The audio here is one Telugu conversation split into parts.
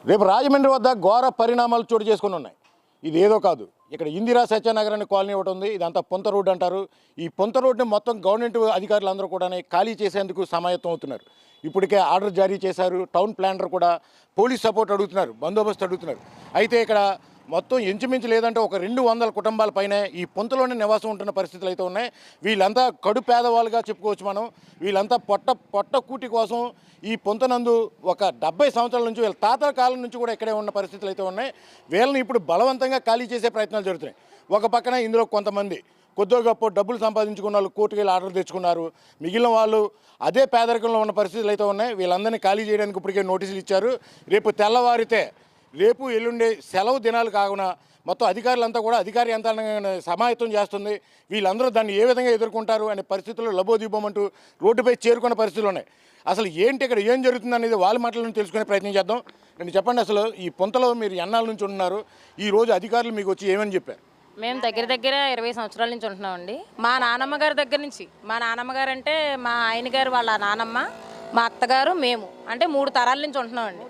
రేపు రాజమండ్రి వద్ద ఘోర పరిణామాలు చోటు చేసుకుని ఉన్నాయి. ఇది ఏదో కాదు, ఇక్కడ ఇందిరా సత్యనగరాన్ని కాలనీ ఒకటి ఉంది. ఇదంతా పొంత రోడ్డు అంటారు. ఈ పొంత రోడ్డుని మొత్తం గవర్నమెంట్ అధికారులు అందరూ కూడా ఖాళీ చేసేందుకు సమాయత్తం అవుతున్నారు. ఇప్పటికే ఆర్డర్ జారీ చేశారు. టౌన్ ప్లానర్ కూడా పోలీస్ సపోర్ట్ అడుగుతున్నారు, బందోబస్తు అడుగుతున్నారు. అయితే ఇక్కడ మొత్తం ఇంచుమించు లేదంటే ఒక 200 కుటుంబాల పైన ఈ పొంతలోనే నివాసం ఉంటున్న పరిస్థితులు అయితే ఉన్నాయి. వీళ్ళంతా కడు పేదవాళ్ళుగా చెప్పుకోవచ్చు మనం. వీళ్ళంతా పొట్ట కూటి కోసం ఈ పొంతనందు ఒక 70 సంవత్సరాల నుంచి, వీళ్ళ తాతల కాలం నుంచి కూడా ఇక్కడే ఉన్న పరిస్థితులు అయితే ఉన్నాయి. వీళ్ళని ఇప్పుడు బలవంతంగా ఖాళీ చేసే ప్రయత్నాలు జరుగుతున్నాయి. ఒక పక్కన ఇందులో కొంతమంది కొద్దిగా గొప్ప డబ్బులు సంపాదించుకున్న వాళ్ళు కోర్టుకు వెళ్ళి ఆర్డర్ తెచ్చుకున్నారు. మిగిలిన వాళ్ళు అదే పేదరికంలో ఉన్న పరిస్థితులు అయితే ఉన్నాయి. వీళ్ళందరినీ ఖాళీ చేయడానికి ఇప్పటికే నోటీసులు ఇచ్చారు. రేపు తెల్లవారితే, రేపు ఎల్లుండే సెలవు దినాలు కాకుండా మొత్తం అధికారులంతా కూడా అధికారి యంత్రాంగాన్ని సమాయత్తం చేస్తుంది. వీళ్ళందరూ దాన్ని ఏ విధంగా ఎదుర్కొంటారు అనే పరిస్థితుల్లో లబోదీపమంటూ రోడ్డుపై చేరుకున్న పరిస్థితులు ఉన్నాయి. అసలు ఏంటి ఇక్కడ ఏం జరుగుతుంది అనేది వాళ్ళ మాటల నుంచి తెలుసుకునే ప్రయత్నం చేద్దాం. నేను చెప్పండి, అసలు ఈ పొంతలో మీరు ఎన్నాళ్ళ నుంచి ఉంటున్నారు? ఈరోజు అధికారులు మీకు వచ్చి ఏమని చెప్పారు? మేము దగ్గర 20 సంవత్సరాల నుంచి ఉంటున్నామండి. మా నానమ్మ గారి దగ్గర నుంచి, మా నానమ్మ గారు అంటే మా ఆయన గారు వాళ్ళ నానమ్మ, మా అత్తగారు, మేము అంటే 3 తరాల నుంచి ఉంటున్నామండి.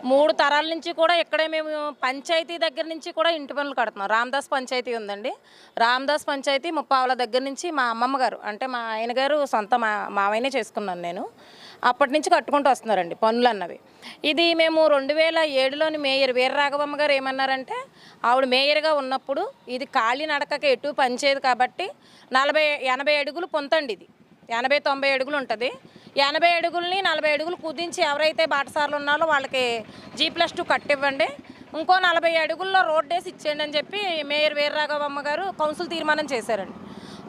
3 తరాల నుంచి కూడా ఇక్కడే మేము పంచాయతీ దగ్గర నుంచి కూడా ఇంటి పనులు కడుతున్నాం. రామదాస్ పంచాయతీ ఉందండి. రామదాస్ పంచాయతీ ముప్పావుల దగ్గర నుంచి మా అమ్మమ్మ గారు అంటే మా ఆయన గారు సొంత మావయ్యనే చేసుకున్నాను నేను. అప్పటి నుంచి కట్టుకుంటూ వస్తున్నారండి పనులు అన్నవి. ఇది మేము 2007లోని మేయర్ వీరరాఘవమ్మ గారు ఏమన్నారంటే, ఆవిడ మేయర్గా ఉన్నప్పుడు ఇది ఖాళీ నడకకి ఎటు పనిచేయదు కాబట్టి 80 అడుగులు పొంతండి. ఇది 80-90 అడుగులు ఉంటుంది. 80 అడుగులని 40 అడుగులు కుదించి ఎవరైతే బాటసార్లు ఉన్నారో వాళ్ళకి G+2 కట్టివ్వండి, ఇంకో 40 అడుగుల్లో రోడ్ వేసి ఇచ్చేయండి అని చెప్పి మేయర్ వీరరాఘవమ్మ గారు కౌన్సిల్ తీర్మానం చేశారండి.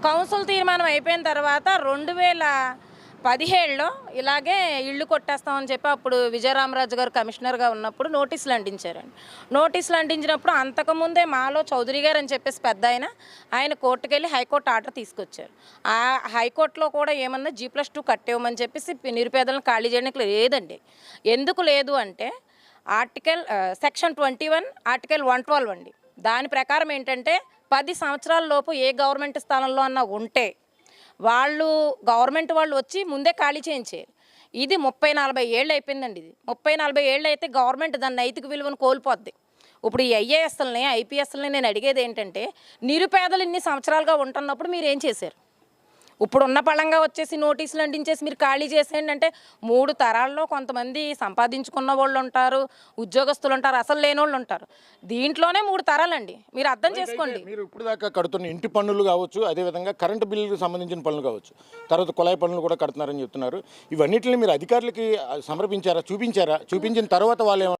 కౌన్సిల్ తీర్మానం అయిపోయిన తర్వాత 2017లో ఇలాగే ఇళ్ళు కొట్టేస్తామని చెప్పి అప్పుడు విజయరామరాజు గారు కమిషనర్గా ఉన్నప్పుడు నోటీసులు అంటించారండి. నోటీసులు అంటించినప్పుడు అంతకుముందే మాలో చౌదరి గారు అని చెప్పేసి పెద్ద ఆయన కోర్టుకు వెళ్ళి హైకోర్టు ఆర్డర్ తీసుకొచ్చారు. ఆ హైకోర్టులో కూడా ఏమన్నా G+2 కట్టేవమని చెప్పేసి నిరుపేదలను ఖాళీ చేయడానికి లేదండి. ఎందుకు లేదు అంటే సెక్షన్ 21 ఆర్టికల్ 112 అండి. దాని ప్రకారం ఏంటంటే 10 సంవత్సరాల లోపు ఏ గవర్నమెంట్ స్థానంలో అన్నా ఉంటే వాళ్ళు గవర్నమెంట్ వాళ్ళు వచ్చి ముందే ఖాళీ చేయించారు. ఇది 30-40 ఏళ్ళు అయిపోయిందండి. ఇది 30-40 ఏళ్ళు అయితే గవర్నమెంట్ దాని నైతిక విలువను కోల్పోద్ది. ఇప్పుడు ఈ ఐఏఎస్ఎల్ని ఐపీఎస్ఎల్ని నేను అడిగేది ఏంటంటే, నిరుపేదలు ఇన్ని సంవత్సరాలుగా ఉంటున్నప్పుడు మీరు ఏం చేశారు? ఇప్పుడు ఉన్న పళంగా వచ్చేసి నోటీసులు అంటించేసి మీరు ఖాళీ చేసేయండి అంటే 3 తరాల్లో కొంతమంది సంపాదించుకున్న వాళ్ళు ఉంటారు, ఉద్యోగస్తులు ఉంటారు, అసలు లేని వాళ్ళు ఉంటారు. దీంట్లోనే 3 తరాలండి. మీరు అర్థం చేసుకోండి. మీరు ఇప్పుడు దాకా కడుతున్న ఇంటి పన్నులు కావచ్చు, అదేవిధంగా కరెంటు బిల్లులకు సంబంధించిన పనులు కావచ్చు, తర్వాత కుళాయి పనులు కూడా కడుతున్నారని చెప్తున్నారు. ఇవన్నిటిని మీరు అధికారులకి సమర్పించారా, చూపించారా? చూపించిన తర్వాత వాళ్ళు